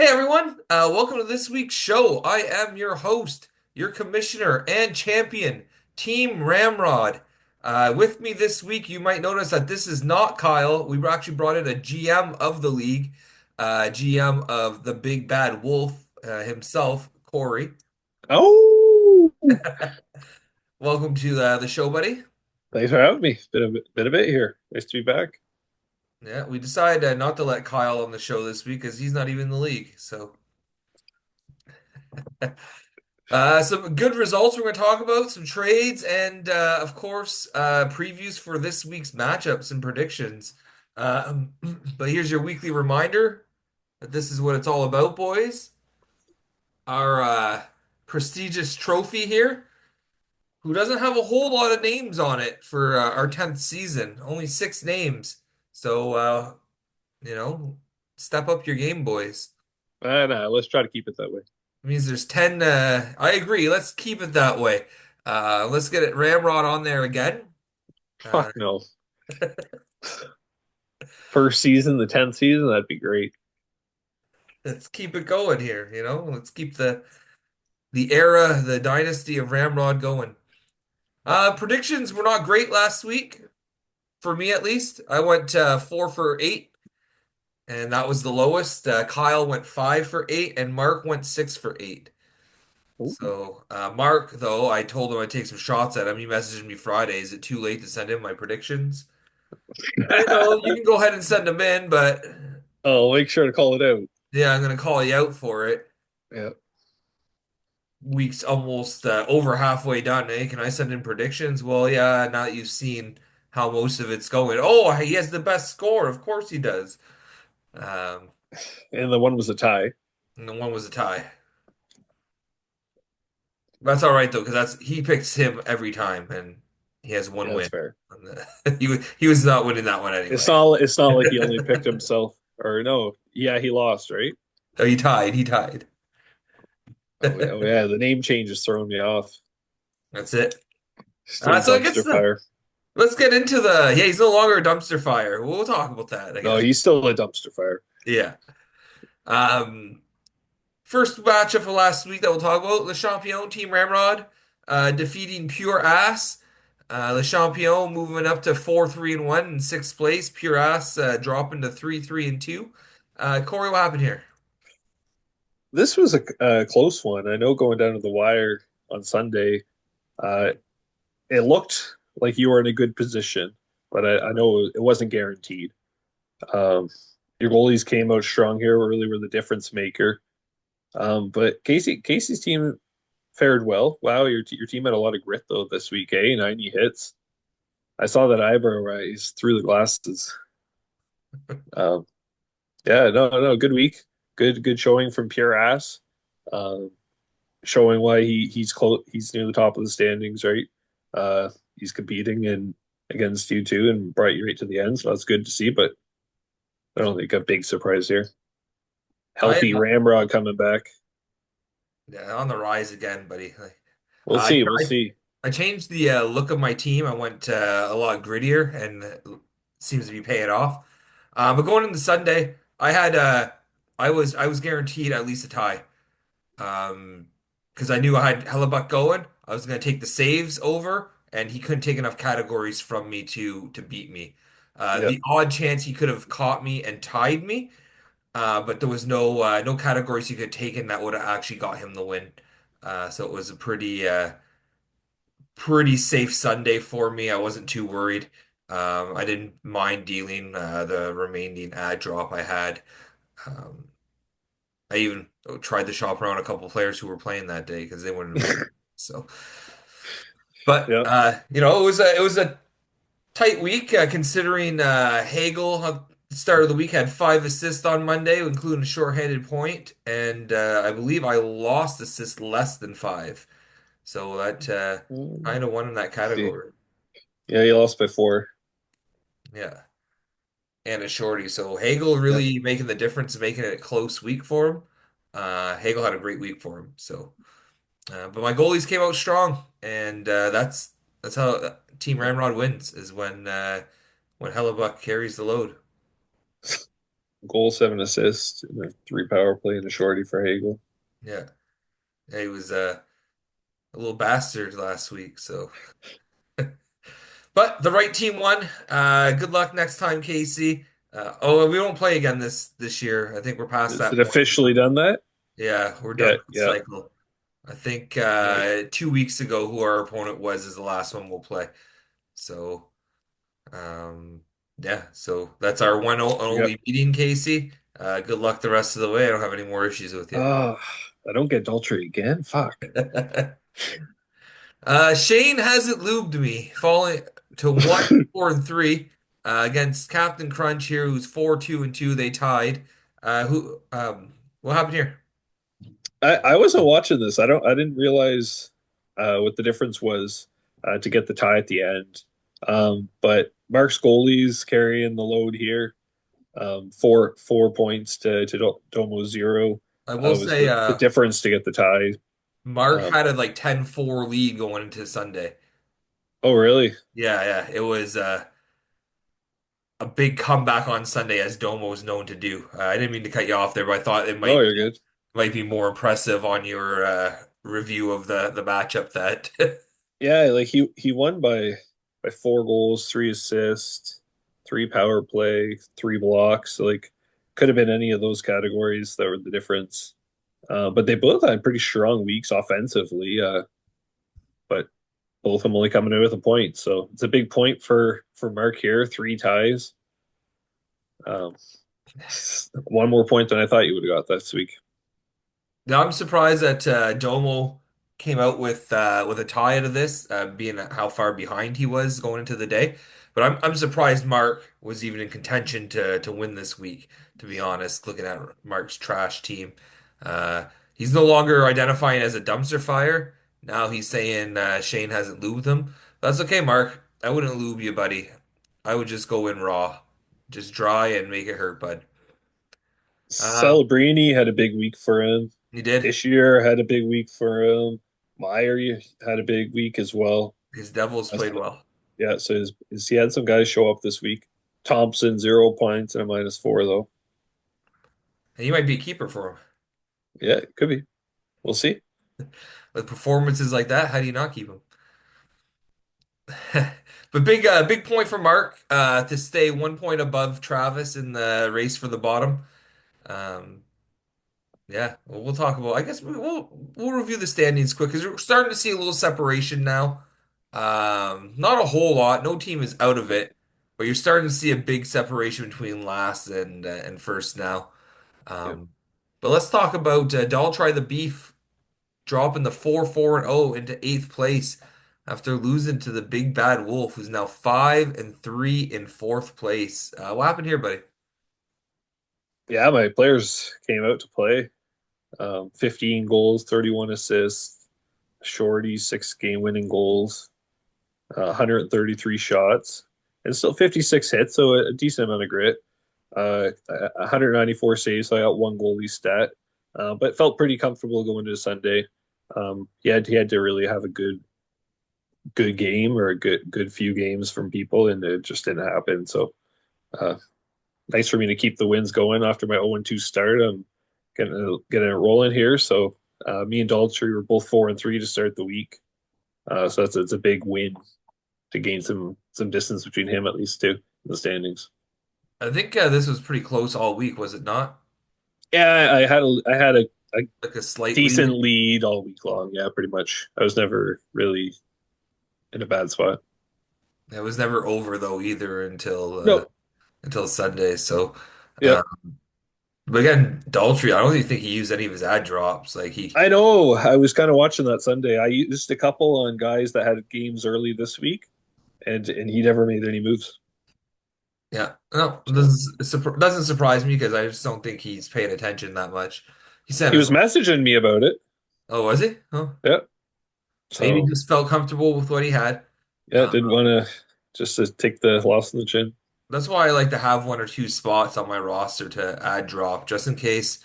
Hey everyone, welcome to this week's show. I am your host, your commissioner and champion, Team Ramrod. With me this week, you might notice that this is not Kyle. We actually brought in a GM of the league, GM of the Big Bad Wolf himself, Corey. Oh, Welcome to the show, buddy. thanks for having me. It's been a bit here. Nice to be back. Yeah, we decided not to let Kyle on the show this week because he's not even in the league. So. Some good results we're going to talk about, some trades, and of course, previews for this week's matchups and predictions. Um, but here's your weekly reminder that this is what it's all about, boys. Our prestigious trophy here, who doesn't have a whole lot of names on it for our 10th season, only 6 names. So, you know, step up your game, boys. Nah, let's try to keep it that way. It means there's 10. I agree. Let's keep it that way. Let's get it Ramrod on there again. Uh, Fuck no. First season, the 10th season, that'd be great. let's keep it going here, you know? Let's keep the era, the dynasty of Ramrod going. Predictions were not great last week, for me at least. I went 4 for 8, and that was the lowest. Kyle went 5 for 8, and Mark went 6 for 8. Ooh. So, Mark, though, I told him I'd take some shots at him. He messaged me Friday. Is it too late to send in my predictions? You can go ahead and send them in, but I'll make sure to call it out. yeah, I'm gonna call you out for it. Yeah, Week's almost over halfway done, eh? Can I send in predictions? Well, yeah, now that you've seen how most of it's going. Oh, he has the best score. Of course he does. Um, and the one was a tie. and the one was a tie. That's all right though, because that's he picks him every time, and he has one Yeah, that's win. fair. He was not winning that one It's anyway. not. It's not like he only picked himself. Or no, yeah, he lost, right? Oh, he tied. He tied. Oh yeah. The name change is throwing me off. That's it. Still So I guess dumpster fire. let's get into yeah, he's no longer a dumpster fire. We'll talk about that, I No, guess. he's still a dumpster fire. Yeah. Um, First matchup of last week that we'll talk about, Le Champion, Team Ramrod, defeating Pure Ass. Le Champion moving up to 4-3-1 in sixth place. Pure Ass dropping to 3-3-2. Corey, what happened here? This was a close one. I know going down to the wire on Sunday. Uh, it looked like you were in a good position, but I know it wasn't guaranteed. Um, your goalies came out strong here, really were the difference maker. But Casey's team fared well. Wow, your team had a lot of grit though this week, eh? 90 hits. I saw that eyebrow rise through the glasses. Um, yeah, no, good week. Good showing from Pure Ass. Um, Showing why he's close. He's near the top of the standings, right? He's competing and against you too, and brought you right to the end. So that's good to see. But I don't think a big surprise here. I Healthy Ramrod coming back. on the rise again, buddy. We'll see. We'll see. I changed the look of my team. I went a lot grittier, and it seems to be paying off. But going into Sunday, I was guaranteed at least a tie. Because I knew I had Hellebuck going. I was going to take the saves over, and he couldn't take enough categories from me to beat me. Yeah, The odd chance he could have caught me and tied me, but there was no categories he could have taken that would have actually got him the win. So it was a pretty safe Sunday for me. I wasn't too worried. I didn't mind dealing the remaining ad drop I had. Um, I even tried to shop around a couple players who were playing that day because they wouldn't have been. So, but yeah. it was a tight week considering Hagel at the start of the week had 5 assists on Monday, including a shorthanded point, and I believe I lost assists less than 5. So that kind of won in that See, category. yeah, you lost by 4. Yeah. And a shorty. So Hagel Yeah. really making the difference, making it a close week for him. Hagel had a great week for him. So, but my goalies came out strong, and that's how Team Ramrod wins is when Hellebuck carries the load. goal, 7 assists, and a 3 power play and a shorty for Hagel. Yeah. Yeah, he was a little bastard last week, so but the right team won. Good luck next time, Casey. We won't play again this year. I think we're past Is that it point. officially done that? Yeah, we're done Yeah, with the yeah. cycle. I think Right. 2 weeks ago, who our opponent was is the last one we'll play. So, um, yeah, so that's our one We got only meeting, Casey. Good luck the rest of the way. I don't have any more issues with you. oh, I don't get Daltrey again. Fuck. Shane hasn't lubed me, falling to 1-4-3 against Captain Crunch here, who's 4-2-2. They tied. What happened here? I wasn't watching this. I didn't realize what the difference was to get the tie at the end. But Mark's goalie's carrying the load here. Four points to Domo zero I will was say, the difference to get the tie. Mark Um, had a like 10-4 lead going into Sunday. oh, really? Yeah, yeah, it was a big comeback on Sunday, as Domo was known to do. I didn't mean to cut you off there, but I thought it Oh, you're good. might be more impressive on your review of the matchup that. Yeah, like he won by 4 goals, 3 assists, 3 power play, 3 blocks. Like could have been any of those categories that were the difference. But they both had pretty strong weeks offensively. But both of them only coming in with a point, so it's a big point for Mark here. 3 ties. Um, one more point than I thought you would have got this week. Now I'm surprised that Domo came out with a tie out of this, being how far behind he was going into the day. But I'm surprised Mark was even in contention to win this week. To be honest, looking at Mark's trash team, he's no longer identifying as a dumpster fire. Now he's saying Shane hasn't lubed him. That's okay, Mark. I wouldn't lube you, buddy. I would just go in raw, just dry and make it hurt, bud. Um, Celebrini had a big week for him. you did. Ishier had a big week for him. Meyer had a big week as well. His Devils That's played well. Yeah, so he had some guys show up this week. Thompson, 0 points and a -4 though. And he might be a keeper for him. Yeah, it could be. We'll see. With performances like that, how do you not keep him? But big point for Mark to stay 1 point above Travis in the race for the bottom. Um, yeah, well, we'll talk about. I guess we'll review the standings quick because we're starting to see a little separation now. Not a whole lot. No team is out of it, but you're starting to see a big separation between last and first now. Yep. Um, but let's talk about Doll Try the Beef dropping the 4-4-0 into eighth place after losing to the big bad Wolf, who's now 5-3 in fourth place. What happened here, buddy? Yeah, my players came out to play. 15 goals, 31 assists, Shorty, 6 game-winning goals, 133 shots, and still 56 hits, so a decent amount of grit. 194 saves, so I got one goalie stat, but felt pretty comfortable going to Sunday. He had to really have a good game or a good few games from people, and it just didn't happen. So uh, nice for me to keep the wins going after my 0-2 start. I'm getting it rolling here. So me and Daltrey were both 4-3 to start the week. So it's a big win to gain some distance between him at least too in the standings. I think this was pretty close all week, was it not? Yeah, I had a Like a slight decent lead. lead all week long. Yeah, pretty much. I was never really in a bad spot. It was never over though either No, until Sunday. So, yeah, uh, but again, Daltrey, I don't even think he used any of his ad drops. Like he, I know. I was kind of watching that Sunday. I used a couple on guys that had games early this week, and he never made any moves. yeah, no, So doesn't surprise me because I just don't think he's paying attention that much. He sent he us. was messaging me about it. Oh, was he? Oh, Yeah. maybe he So just felt comfortable with what he had. yeah, Uh, didn't want to just to take the loss in the chin. that's why I like to have one or two spots on my roster to add drop just in case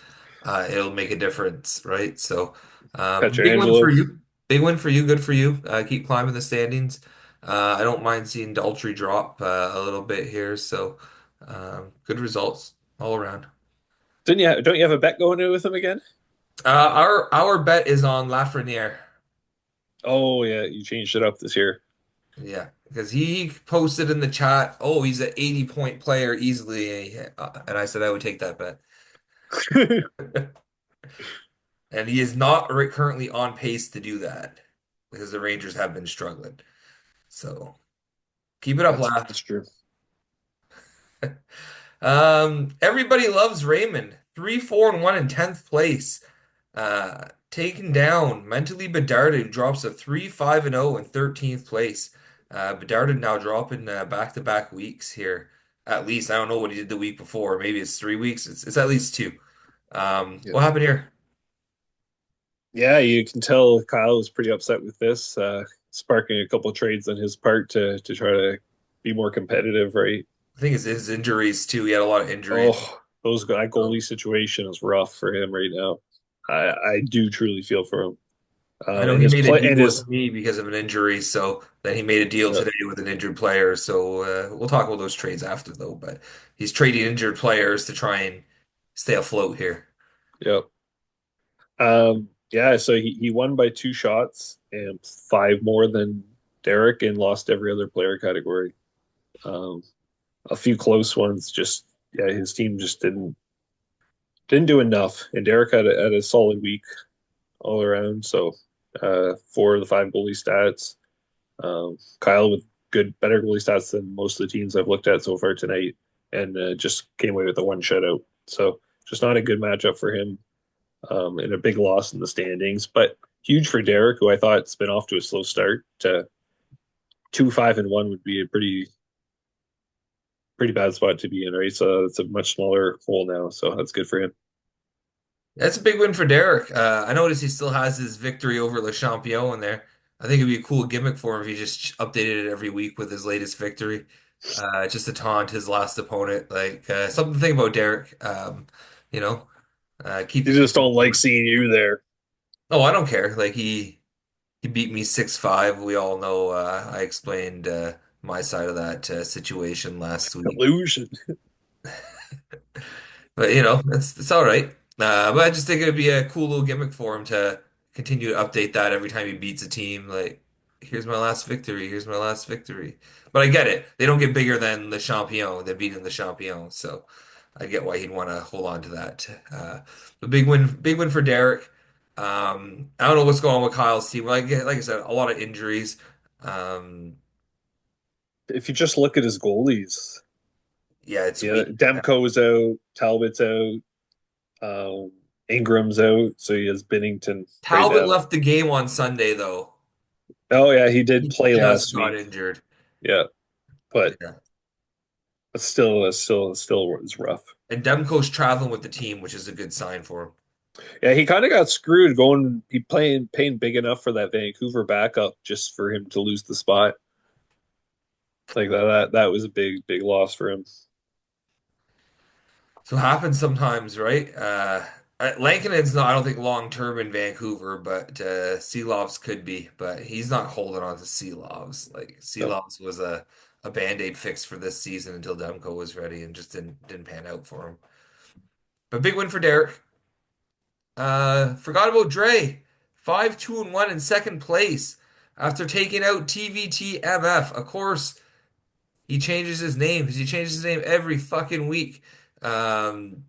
it'll make a difference, right? So, big win for Petrangelo. you. Big win for you. Good for you. Keep climbing the standings. I don't mind seeing Daltrey drop a little bit here. So, good results. all around. Don't you have a bet going in with him again? Our bet is on Lafreniere. Oh yeah, you changed it up this year. Yeah, because he posted in the chat, oh, he's an 80-point player easily, and I said I would take that bet. And he is not currently on pace to do that because the Rangers have been struggling. So keep it up, That's Laugh. true. Everybody loves Raymond. 3-4-1 in 10th place. Taken down. Mentally Bedard, who drops a 3-5-0 in 13th place. Bedard now dropping back-to-back weeks here. At least I don't know what he did the week before. Maybe it's 3 weeks. It's at least two. Yeah. What happened here? Yeah, you can tell Kyle was pretty upset with this, sparking a couple of trades on his part to try to be more competitive, right? I think it's his injuries too. He had a lot of injuries. Oh, that goalie situation is rough for him right now. I do truly feel for him. I know And he his made a play deal and with his me because of an injury, so then he made a deal yeah, today with an injured player. So we'll talk about those trades after, though. But he's trading injured players to try and stay afloat here. yeah. Yeah, so he won by two shots and five more than Derek and lost every other player category. Um, a few close ones, just yeah, his team just didn't do enough. And Derek had a solid week all around. So four of the five goalie stats. Kyle with better goalie stats than most of the teams I've looked at so far tonight, and just came away with a one shutout. So just not a good matchup for him, and a big loss in the standings. But huge for Derek, who I thought has been off to a slow start. To 2-5-1 would be a pretty bad spot to be in, right? So it's a much smaller hole now. So that's good for him. That's a big win for Derek. I noticed he still has his victory over Le Champion in there. I think it'd be a cool gimmick for him if he just updated it every week with his latest victory, just to taunt his last opponent. Like something to think about, Derek. You know, You keep. just don't like seeing you there. Oh, I don't care. Like he beat me 6-5. We all know I explained my side of that situation last week. Illusion. But it's all right. But I just think it'd be a cool little gimmick for him to continue to update that every time he beats a team. Like, here's my last victory. Here's my last victory. But I get it. They don't get bigger than the Champion. They're beating the Champion. So I get why he'd want to hold on to that. But big win for Derek. I don't know what's going on with Kyle's team. Like I said, a lot of injuries. Um, If you just look at his goalies, yeah, it's yeah, weak. Demko's out, Talbot's out, um, Ingram's out, so he has Binnington right Talbot now. left the game on Sunday though. Oh yeah, he did He play just last got week. injured. Yeah, but Yeah. still is rough. And Demko's traveling with the team, which is a good sign for him. Yeah, he kind of got screwed going. He paying big enough for that Vancouver backup just for him to lose the spot. Like that was a big loss for him. So it happens sometimes, right? Lankinen's not, I don't think, long term in Vancouver, but Seelovs could be. But he's not holding on to Seelovs. Like No, Seelovs was a Band-Aid fix for this season until Demko was ready and just didn't pan out for him. But big win for Derek. Forgot about Dre. 5-2-1 in second place after taking out TVTMF. Of course, he changes his name because he changes his name every fucking week. Um,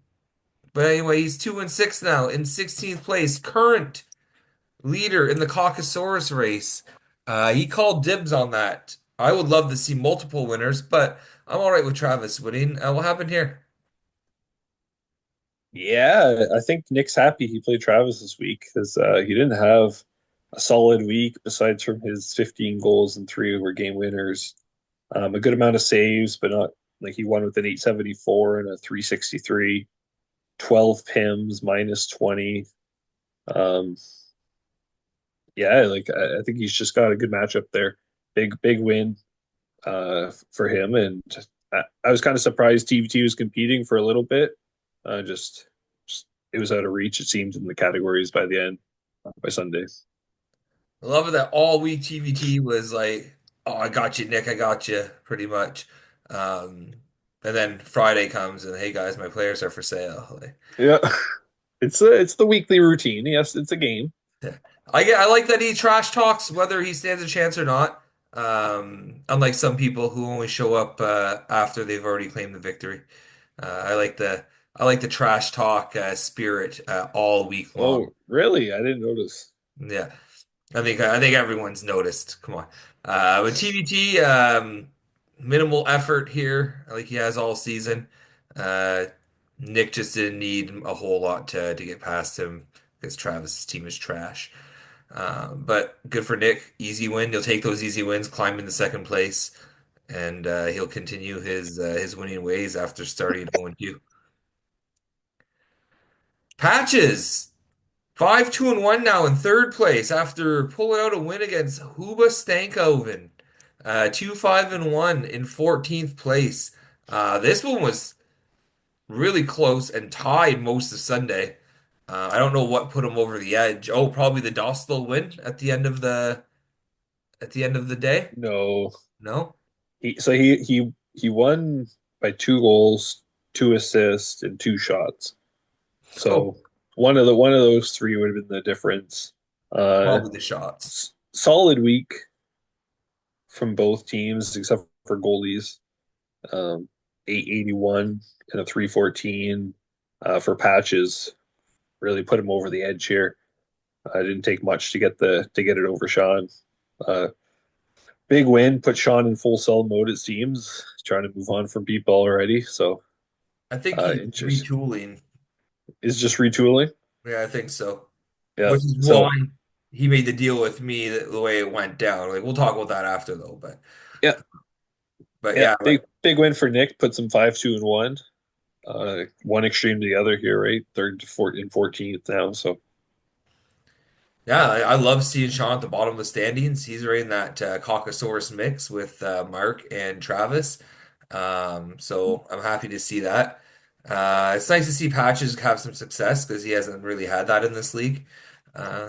but anyway, he's 2-6 now in 16th place, current leader in the Caucasaurus race. He called dibs on that. I would love to see multiple winners, but I'm all right with Travis winning. What happened here? yeah, I think Nick's happy he played Travis this week because he didn't have a solid week besides from his 15 goals and three were game winners. A good amount of saves, but not like he won with an 874 and a 363, 12 PIMs, minus 20. Um, yeah, like I think he's just got a good matchup there. Big win for him, and I was kind of surprised TVT was competing for a little bit. Just it was out of reach. It seemed in the categories by the end by Sunday. I love it that all week TVT was like, "Oh, I got you, Nick. I got you," pretty much. Um, And then Friday comes and hey guys, my players are for sale. Like, Yeah. It's the weekly routine. Yes, it's a game. yeah. I like that he trash talks whether he stands a chance or not. Unlike some people who only show up after they've already claimed the victory. I like the trash talk spirit all week long. Oh, really? I didn't notice. Yeah. I think everyone's noticed. Come on. With TBT, minimal effort here, like he has all season. Uh, Nick just didn't need a whole lot to get past him because Travis's team is trash. But good for Nick. Easy win. He'll take those easy wins, climb into second place, and he'll continue his winning ways after starting 0-2. Patches. 5-2-1 now in third place after pulling out a win against Huba Stankoven. 2-5-1 in 14th place. This one was really close and tied most of Sunday. I don't know what put him over the edge. Oh, probably the Dostal win at the end of the day. No. No? He won by 2 goals, 2 assists, and 2 shots. Oh, So one of those three would have been the difference. Uh, probably the shots. Solid week from both teams except for goalies. 881 and a 314 for Patches really put him over the edge here. It didn't take much to get it over Sean. Uh, Big win, put Sean in full sell mode. It seems trying to move on from people already. So I think he's interest retooling. is just retooling. Yeah, I think so. Yeah. Which is why So he made the deal with me the way it went down. Like we'll talk about that after though, yeah, but yeah, yeah, big win for Nick. Puts him 5-2-1. One extreme to the other here, right? Third to 14th now. So yeah, I love seeing Sean at the bottom of the standings. He's right in that Caucasaurus mix with Mark and Travis. So I'm happy to see that. It's nice to see Patches have some success because he hasn't really had that in this league.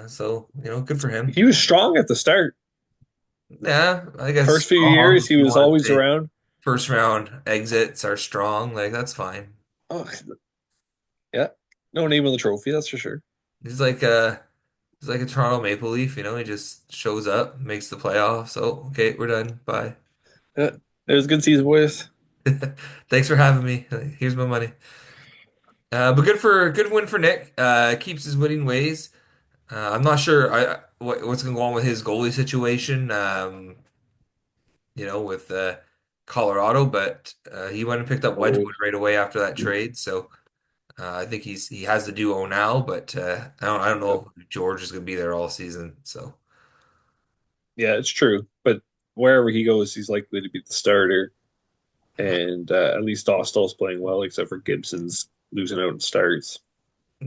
So good for him. he was strong at the start. Yeah, I guess First few strong years, if he you was want to always say around. first round exits are strong. Like that's fine. Oh, yeah. No name on the trophy, that's for sure. He's like a he's like a Toronto Maple Leaf, he just shows up, makes the playoffs. Oh, okay, we're done. Bye. Yeah. It was a good season, boys. Thanks for having me. Here's my money. But good win for Nick. Keeps his winning ways. I'm not sure what's going to go on with his goalie situation. With Colorado, but he went and picked up Oh, Wedgwood right away after that trade. So I think he has the duo now, but I don't yeah. know if George is going to be there all season. So Yeah, it's true. But wherever he goes, he's likely to be the starter. And at least Dostal's playing well, except for Gibson's losing out in starts.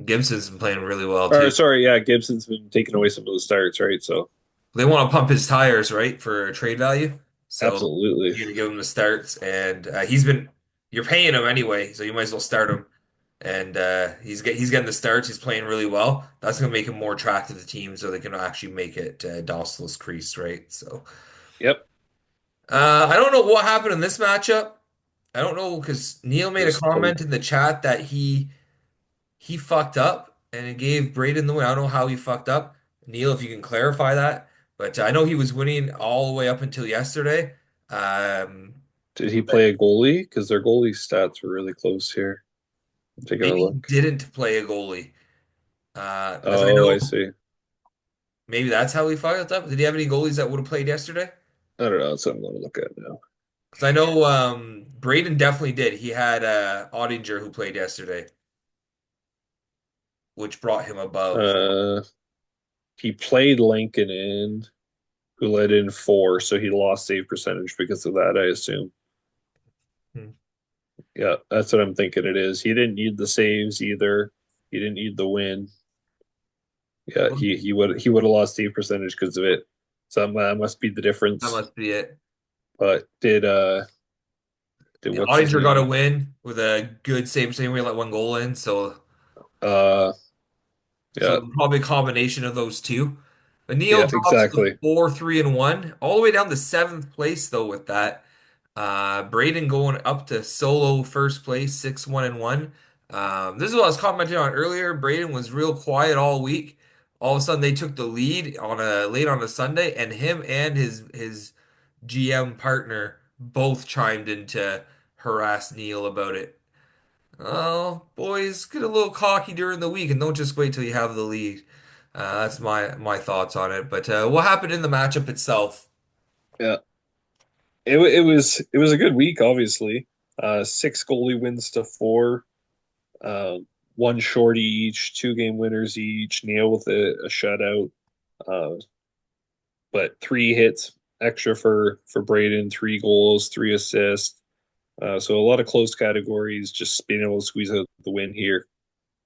Gibson's been playing really well Or too. sorry, yeah, Gibson's been taking away some of the starts, right? So They want to pump his tires, right, for trade value. So absolutely. you're gonna give him the starts, and you're paying him anyway, so you might as well start him. And he's getting the starts. He's playing really well. That's gonna make him more attractive to teams, so they can actually make it Dossel's crease, right? So Yep. I don't know what happened in this matchup. I don't know because Neil made a Just comment hope. in the chat that he fucked up and it gave Braden the win. I don't know how he fucked up. Neil, if you can clarify that. But I know he was winning all the way up until yesterday. Um, Did he but play a goalie? Because their goalie stats were really close here. Taking a maybe he look. didn't play a goalie. As I Oh, I know, see. maybe that's how he fucked up. Did he have any goalies that would have played yesterday? I don't know. That's what I'm going to look at now. Because I know Braden definitely did. He had Ottinger who played yesterday, which brought him above. Uh, he played Lincoln in, who led in 4, so he lost save percentage because of that, I assume. Hmm. Yeah, that's what I'm thinking it is. He didn't need the saves either. He didn't need the win. Yeah, Well, he would have lost save percentage because of it. So that must be the that difference. must be it. But did Yeah, what's his Ottinger got a name? win with a good save. Same way, let one goal in. Uh, yeah, Probably a combination of those two. But Neil yeah, drops to exactly. 4-3-1, all the way down to seventh place though with that. Braden going up to solo first place, 6-1-1. This is what I was commenting on earlier. Braden was real quiet all week. All of a sudden, they took the lead on a late on a Sunday, and him and his GM partner both chimed in to harass Neil about it. Oh, boys, get a little cocky during the week and don't just wait till you have the lead. That's my thoughts on it. But what happened in the matchup itself? Yeah, it was a good week, obviously. Six goalie wins to four. Uh, One shorty each, two game winners each. Neil with a shutout. Uh, but three hits extra for Braden, three goals, three assists. So a lot of close categories. Just being able to squeeze out the win here.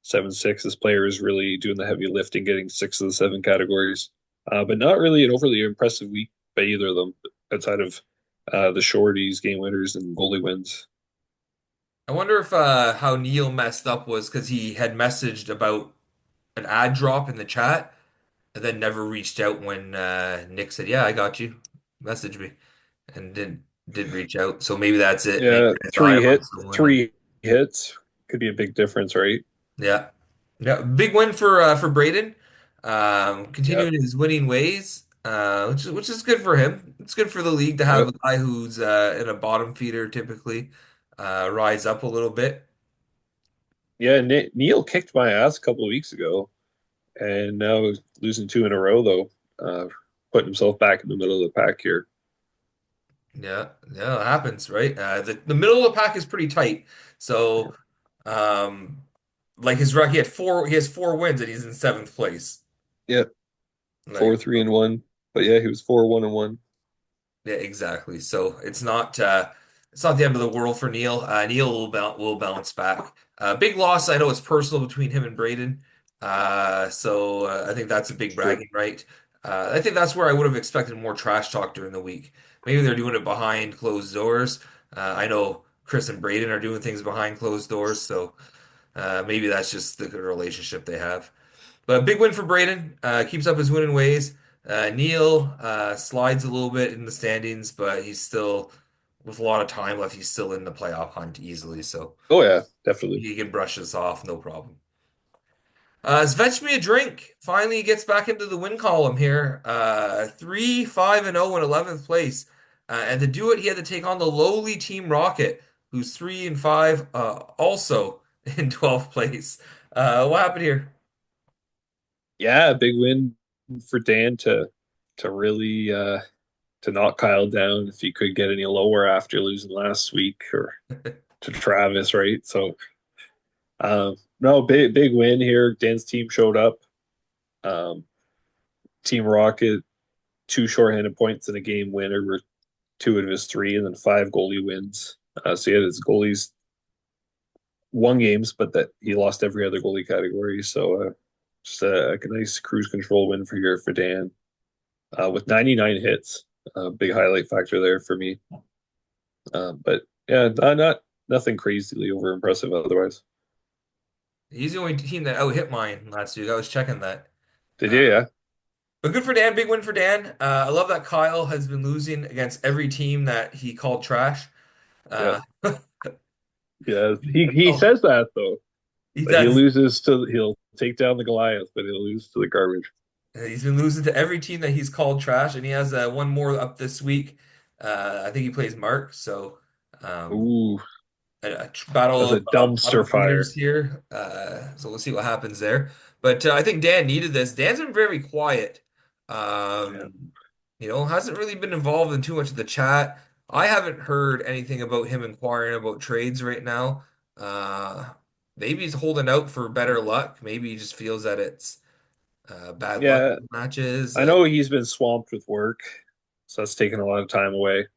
7-6. This player is really doing the heavy lifting, getting six of the seven categories. But not really an overly impressive week by either of them, outside of the shorties, game winners, and goalie wins. I wonder if how Neil messed up was because he had messaged about an ad drop in the chat and then never reached out when Nick said, "Yeah, I got you. Message me," and didn't reach out. So maybe that's it. Maybe Yeah, his eye on someone. And three hits could be a big difference, right? yeah, yeah, big win for Braden. Yeah, Continuing his winning ways, which is good for him. It's good for the league to have yeah, a guy who's in a bottom feeder typically rise up a little bit. yeah. Neil kicked my ass a couple of weeks ago, and now losing two in a row though, putting himself back in the middle of the pack here. Yeah, yeah, it happens, right? The middle of the pack is pretty tight. Yeah, So, um, like he has four wins and he's in seventh place. yeah, four, Like, three, and one. But yeah, he was 4-1-1. yeah, exactly. So it's not the end of the world for Neil. Neil will bounce back. Big loss. I know it's personal between him and Braden. So I think that's a big Sure. bragging right. I think that's where I would have expected more trash talk during the week. Maybe they're doing it behind closed doors. I know Chris and Braden are doing things behind closed doors, so maybe that's just the good relationship they have. But big win for Braden. Keeps up his winning ways. Neil slides a little bit in the standings, but he's still, with a lot of time left, he's still in the playoff hunt easily. So Oh yeah, definitely. he can brush this off, no problem. Fetch me a drink. Finally gets back into the win column here. 3-5-0 in 11th place. And to do it, he had to take on the lowly Team Rocket, who's 3-5, also in 12th place. What happened here? Yeah, big win for Dan to really to knock Kyle down if he could get any lower after losing last week or to Travis, right? So no, big win here. Dan's team showed up. Um, Team Rocket, two shorthanded points in a game winner were two of his three, and then five goalie wins. So he had his goalies won games, but that he lost every other goalie category. So just a nice cruise control win for here for Dan with 99 hits. Big highlight factor there for me. But yeah, not nothing crazily over impressive otherwise. He's the only team that out hit mine last week. I was checking that. Did Uh, you? Yeah, but good for Dan. Big win for Dan. I love that Kyle has been losing against every team that he called trash. yeah, Uh, yeah. He oh, says that though, he but does. he'll take down the Goliath, but he'll lose to the garbage. He's been losing to every team that he's called trash, and he has one more up this week. I think he plays Mark. So um, Ooh, a battle that's a of bottom dumpster feeders fire. here. So we'll see what happens there. But I think Dan needed this. Dan's been very quiet. Yeah, Um, hasn't really been involved in too much of the chat. I haven't heard anything about him inquiring about trades right now. Uh, Maybe he's holding out for better luck. Maybe he just feels that it's bad luck yeah. matches. I know he's been swamped with work, so that's taken a lot of time away.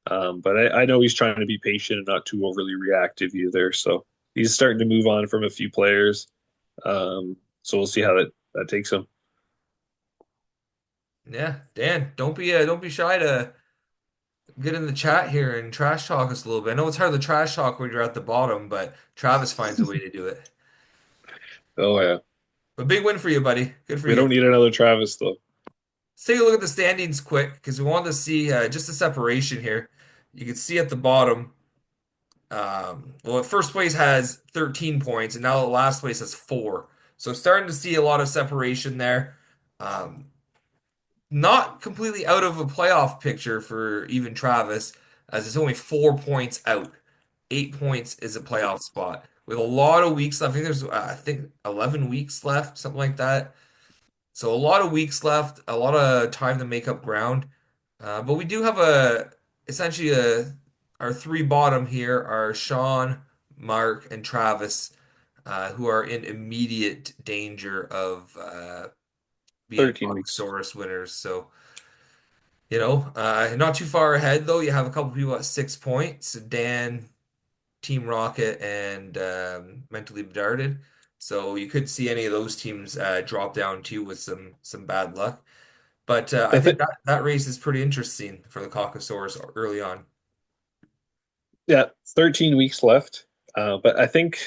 But I know he's trying to be patient and not too overly reactive either. So he's starting to move on from a few players. So we'll see how that takes him. Yeah, Dan, don't be shy to get in the chat here and trash talk us a little bit. I know it's hard to trash talk when you're at the bottom, but Travis finds a way to do it. Oh yeah, But big win for you, buddy. Good for we you. don't need another Travis though. Let's take a look at the standings quick because we wanted to see just the separation here. you can see at the bottom. Well, first place has 13 points, and now the last place has four. So starting to see a lot of separation there. Um, Not completely out of a playoff picture for even Travis, as it's only 4 points out. 8 points is a playoff spot with a lot of weeks left. I think there's, I think 11 weeks left, something like that. So a lot of weeks left, a lot of time to make up ground. But we do have essentially our three bottom here are Sean, Mark, and Travis, who are in immediate danger of being 13 weeks. Caucasaurus winners. So, not too far ahead though. You have a couple people at 6 points. Dan, Team Rocket, and Mentally Bedarded. So you could see any of those teams drop down too with some bad luck. But I I think think, that race is pretty interesting for the Caucasaurus early on. yeah, 13 weeks left. But I think,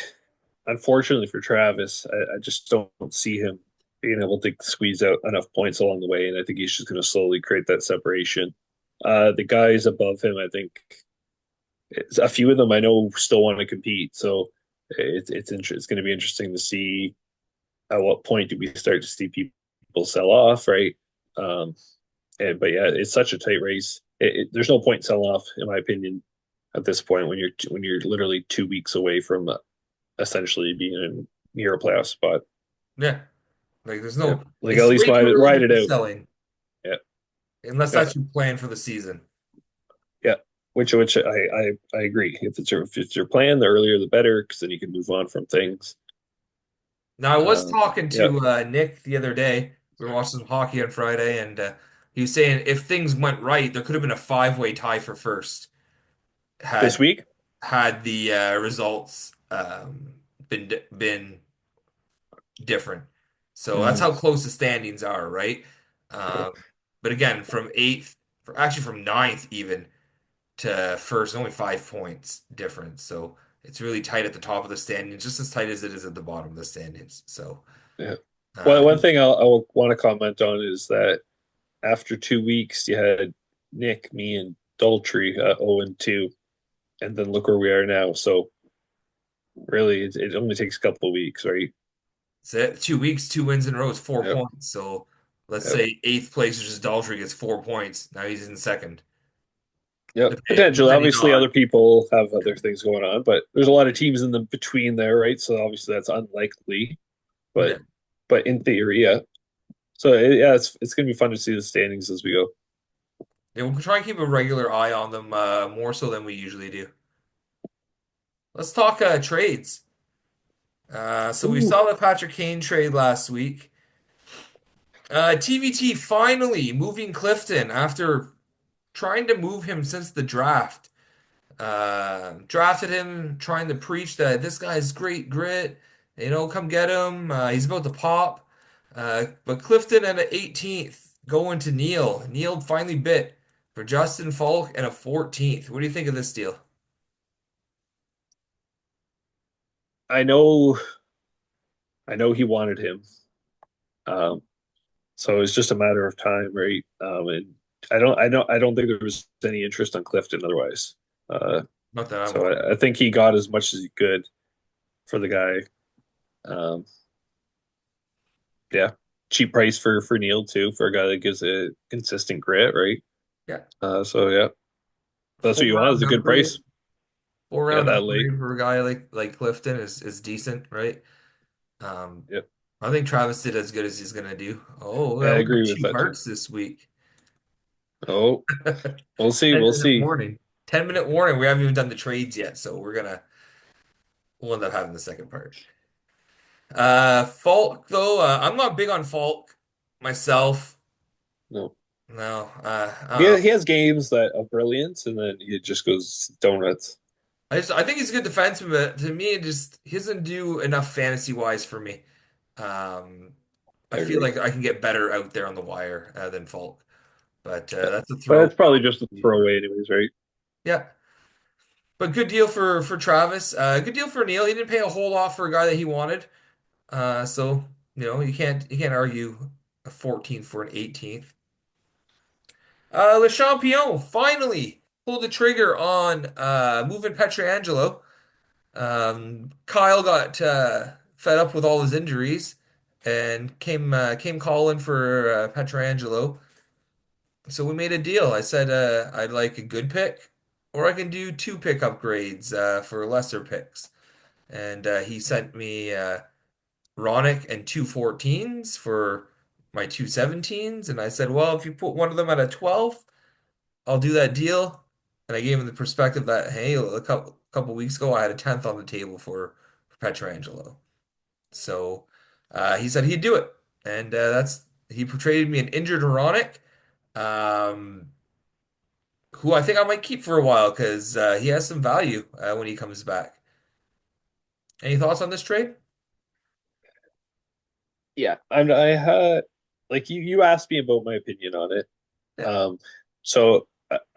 unfortunately for Travis, I just don't see him being able to squeeze out enough points along the way. And I think he's just going to slowly create that separation. The guys above him, I think a few of them I know still want to compete. So it's going to be interesting to see at what point do we start to see people sell off, right? Um, but yeah, it's such a tight race. There's no point selling off, in my opinion, at this point when you're literally 2 weeks away from essentially being in near a playoff spot. Yeah, like there's Yeah, no, like at it's least way too early to ride it be out. selling Yeah, unless yeah, that's your plan for the season. yeah. Which I agree. If it's your plan, the earlier the better, because then you can move on from things. Now, I was talking Yeah, to Nick the other day. We were watching some hockey on Friday, and he was saying if things went right, there could have been a five-way tie for first this had week. had the results been different. So that's Mm, how close the standings are, right? yeah, Um, but again, from eighth, actually from ninth even to first, only 5 points difference. So it's really tight at the top of the standings, just as tight as it is at the bottom of the standings. So yeah. Well, uh, one thing I'll want to comment on is that after 2 weeks, you had Nick, me, and Daltrey 0-2, and then look where we are now. So really, it only takes a couple of weeks, right? so 2 weeks, 2 wins in a row is four Yep, points. So let's yep, say eighth place, which is Daltrey, gets 4 points. Now he's in second, yep. Potentially, depending obviously, on other people have other things going on, but there's a lot of teams in the between there, right? So obviously, that's unlikely, yeah. but in theory, yeah. So yeah, it's gonna be fun to see the standings as we go. Yeah, we'll try and keep a regular eye on them more so than we usually do. Let's talk trades. So we Ooh, saw the Patrick Kane trade last week. TVT finally moving Clifton after trying to move him since the draft. Drafted him trying to preach that this guy's great grit. Come get him. He's about to pop. But Clifton at an 18th going to Neil. Neil finally bit for Justin Falk and a 14th. What do you think of this deal? I know, I know he wanted him. Um, So it's just a matter of time, right? And I don't think there was any interest on Clifton otherwise. Uh, Not that I'm so aware. I think he got as much as he could for the guy. Um, yeah, cheap price for Neil too, for a guy that gives a consistent grit, right? Yeah, So yeah, that's what four you want round is a good upgrade. price. Four Yeah, round that late. upgrade for a guy like Clifton is decent, right? Um, Yep, I think Travis did as good as he's gonna do. Oh, yeah, I we got agree with two that too. parts this week. Oh, we'll see, 10 we'll minute see. warning. 10-minute warning. We haven't even done the trades yet, so we'll end up having the second part. Falk though, I'm not big on Falk myself. No, No, I don't know. he has games that of brilliance, and then he just goes donuts. I think he's a good defenseman, but to me, he doesn't do enough fantasy wise for me. Um, I I feel agree, like I can get better out there on the wire than Falk, but yeah. that's a But throw. it's probably just a throwaway, anyways, right? Yeah, but good deal for Travis. Good deal for Neil. He didn't pay a whole lot for a guy that he wanted. So you can't argue a 14th for an 18th. Le Champion finally. pulled the trigger on moving Petrangelo. Kyle got fed up with all his injuries and came calling for Petrangelo. So we made a deal. I said I'd like a good pick, or I can do two pick upgrades for lesser picks. And he sent me Ronick and two 14s for my two 17s. And I said, well, if you put one of them at a 12, I'll do that deal. And I gave him the perspective that, hey, a couple weeks ago, I had a 10th on the table for Petrangelo. So he said he'd do it. And he traded me an injured Ronick, um, who I think I might keep for a while because he has some value when he comes back. Any thoughts on this trade? Yeah, I had like you asked me about my opinion on it. Yeah. Um, so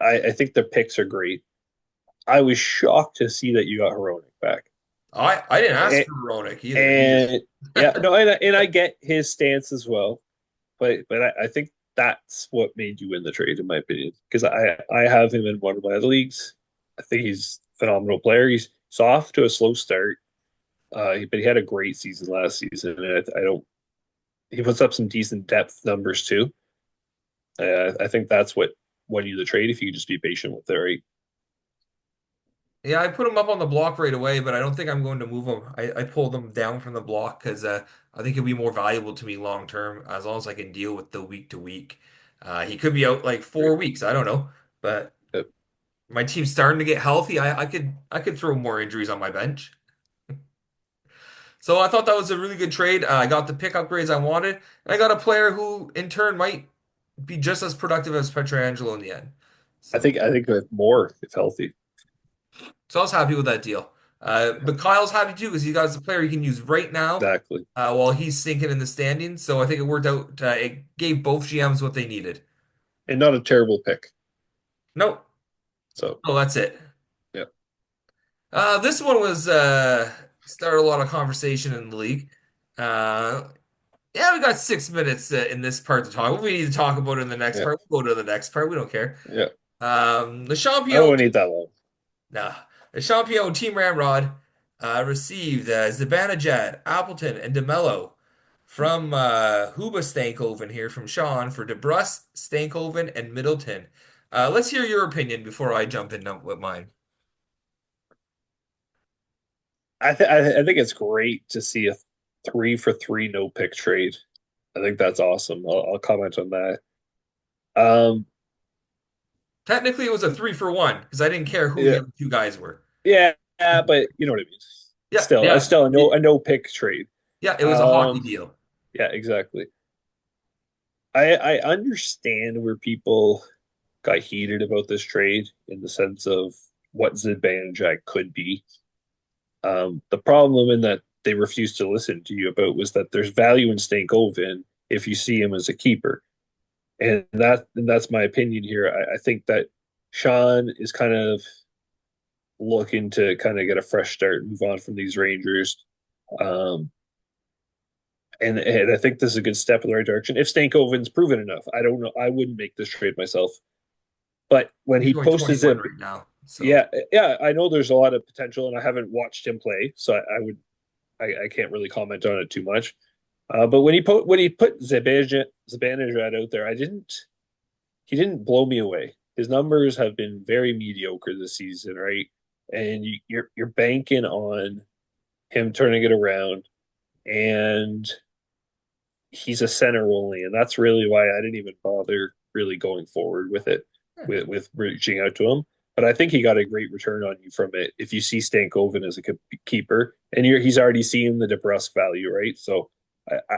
I think the picks are great. I was shocked to see that you got Hronik back. I didn't ask And, for Ronick either. He just and yeah, no, and I get his stance as well, but I think that's what made you win the trade, in my opinion, because I have him in one of my other leagues. I think he's a phenomenal player. He's off to a slow start, but he had a great season last season, and I don't. He puts up some decent depth numbers too. I think that's what won you the trade if you just be patient with it, right? Yeah, I put him up on the block right away, but I don't think I'm going to move him. I pulled him down from the block because I think he'll be more valuable to me long term as long as I can deal with the week to week. He could be out like 4 weeks. I don't know, but Uh, my team's starting to get healthy. I could throw more injuries on my bench. So I thought that was a really good trade. I got the pick upgrades I wanted, and I got a player who in turn might be just as productive as Petrangelo in the end. So. I think with more if healthy. So I was happy with that deal. But Kyle's happy too because he got a player he can use right now Exactly. while he's sinking in the standings. So I think it worked out. It gave both GMs what they needed. And not a terrible pick. Nope. So Oh, that's it. yeah. This one was started a lot of conversation in the league. Uh, yeah, we got 6 minutes in this part to talk. If we need to talk about it in the next Yeah. part, we'll go to the next part. We don't care. Yeah. The I Champion won't need that long. Nah. The Champion Team Ramrod received Zibanejad, Appleton, and DeMello from Huba Stankoven here from Sean for DeBrusque, Stankoven, and Middleton. Let's hear your opinion before I jump in with mine. I think it's great to see a 3 for 3 no pick trade. I think that's awesome. I'll comment on that. Um, Technically, it was a 3 for 1 because I didn't care who the yeah, other two guys were. yeah, but you know what I mean. Yeah, It's yeah, still a no pick trade. yeah. It was a hockey Um, deal. yeah, exactly. I understand where people got heated about this trade in the sense of what Zibanejad could be. The problem in that they refused to listen to you about was that there's value in Stankoven if you see him as a keeper, and that's my opinion here. I think that Sean is kind of looking to kind of get a fresh start, and move on from these Rangers. Um, and I think this is a good step in the right direction. If Stankoven's proven enough, I don't know. I wouldn't make this trade myself. But when He's he going posted 21 it, right now. So yeah, I know there's a lot of potential, and I haven't watched him play, so I can't really comment on it too much. But when he put Zibanejad out there, I didn't he didn't blow me away. His numbers have been very mediocre this season, right? And you're banking on him turning it around, and he's a center only, and that's really why I didn't even bother really going forward with it, yeah, with reaching out to him. But I think he got a great return on you from it. If you see Stankoven as a keeper, and he's already seen the DeBrusque value, right? So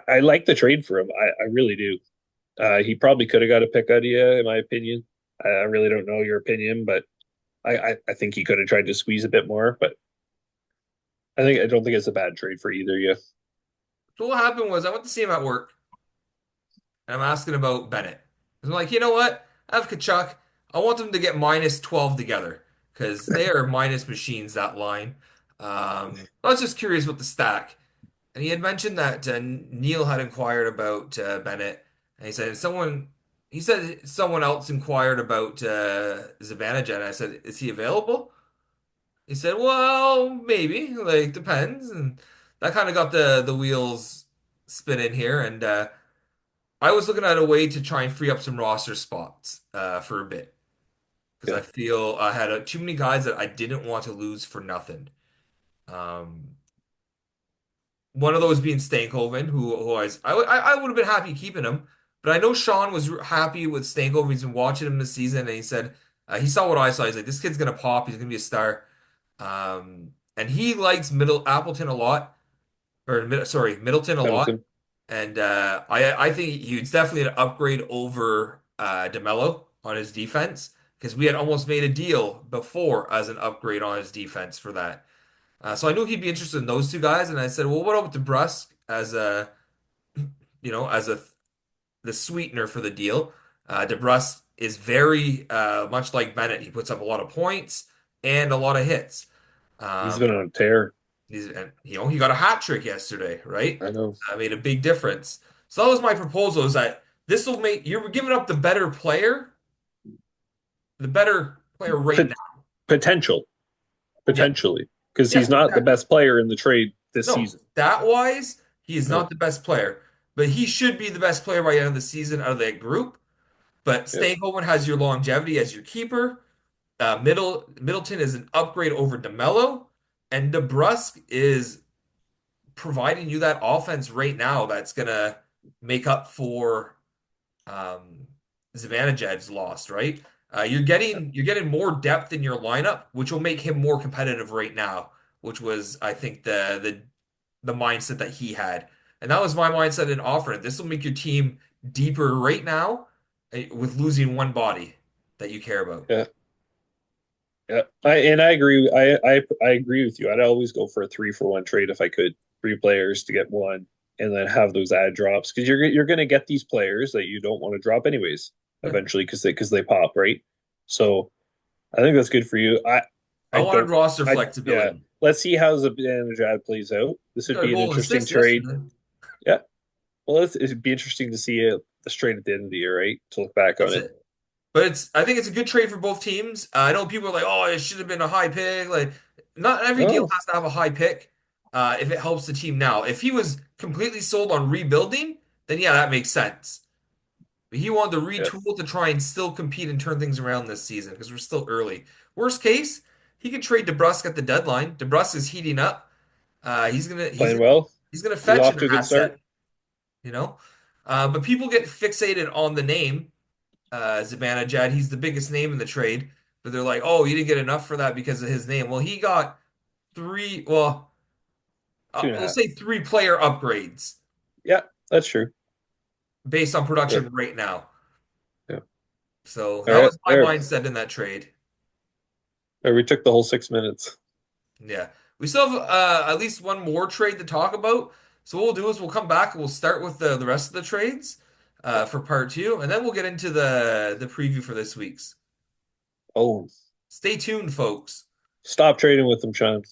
I like the trade for him. I really do. He probably could have got a pick out of you, in my opinion. I really don't know your opinion, but I think he could have tried to squeeze a bit more. But I don't think it's a bad trade for either of you. so what happened was I went to see him at work. And I'm asking about Bennett. I'm like, you know what? I have Kachuk. I want them to get minus 12 together because they are minus machines, that line. I was just curious with the stack. And he had mentioned that Neil had inquired about Bennett. And he said, someone. he said someone else inquired about Zibanejad. I said, "Is he available?" He said, "Well, maybe. Like depends." And that kind of got the wheels spinning here. And I was looking at a way to try and free up some roster spots for a bit because I Yeah, feel I had too many guys that I didn't want to lose for nothing. Um, One of those being Stankoven, who I would have been happy keeping him, but I know Sean was happy with Stankoven. He's been watching him this season, and he said he saw what I saw. He's like, this kid's gonna pop. He's gonna be a star. And he likes Middle Appleton a lot, or sorry, Middleton a lot. Middleton. And I think he's definitely an upgrade over DeMello on his defense because we had almost made a deal before as an upgrade on his defense for that. So I knew he'd be interested in those two guys, and I said, "Well, what about DeBrusque as a, as a the sweetener for the deal?" DeBrusque is very much like Bennett. He puts up a lot of points and a lot of hits. He's Um, been on a tear. and he got a hat trick yesterday, right? I know. Made a big difference. So that was my proposal: is that this will make you're giving up the better player right Pot- now. Potential, Yeah, potentially, because yeah. he's not the best player in the trade this No, season. stat wise, he is No. not the best player, but he should be the best player by the end of the season out of that group. But Yeah. Stankoven has your longevity as your keeper. Middleton is an upgrade over DeMello, and DeBrusque is providing you that offense right now that's gonna make up for um, Zibanejad's lost, right? You're getting more depth in your lineup, which will make him more competitive right now, which was I think the mindset that he had. And that was my mindset in offering. This will make your team deeper right now with losing one body that you care about. Yeah. Yeah, I agree. I agree with you. I'd always go for a 3-for-1 trade if I could. Three players to get one, and then have those ad drops because you're going to get these players that you don't want to drop anyways Yeah. eventually because they pop, right. So I think that's good for you. I I wanted don't. roster I Yeah. flexibility. Let's see how Zibanejad plays out. This He would got a be an goal and interesting assist trade. yesterday. Yeah. Well, it'd be interesting to see the trade at the end of the year, right? To look back on That's it. it. But I think it's a good trade for both teams. I know people are like, oh, it should have been a high pick. Like, not every deal Oh, has to have a high pick if it helps the team now. If he was completely sold on rebuilding, then yeah, that makes sense. But he wanted to yeah. retool to try and still compete and turn things around this season because we're still early. Worst case, he could trade DeBrusque at the deadline. DeBrusque is heating up. He's gonna he's Playing well. he's gonna He's fetch off an to a good asset, start. you know. But people get fixated on the name Zibanejad. He's the biggest name in the trade, but they're like, oh, you didn't get enough for that because of his name. Well, he got three. Well, Two and a we'll half. say three player upgrades Yeah, that's true. based on Yeah. production right now. Yeah. So All that right. was my All right. mindset in that trade. We took the whole 6 minutes. Yeah. We still have at least one more trade to talk about. So what we'll do is we'll come back and we'll start with the rest of the trades for part two, and then we'll get into the preview for this week's. Oh, Stay tuned, folks. stop trading with them, Sean.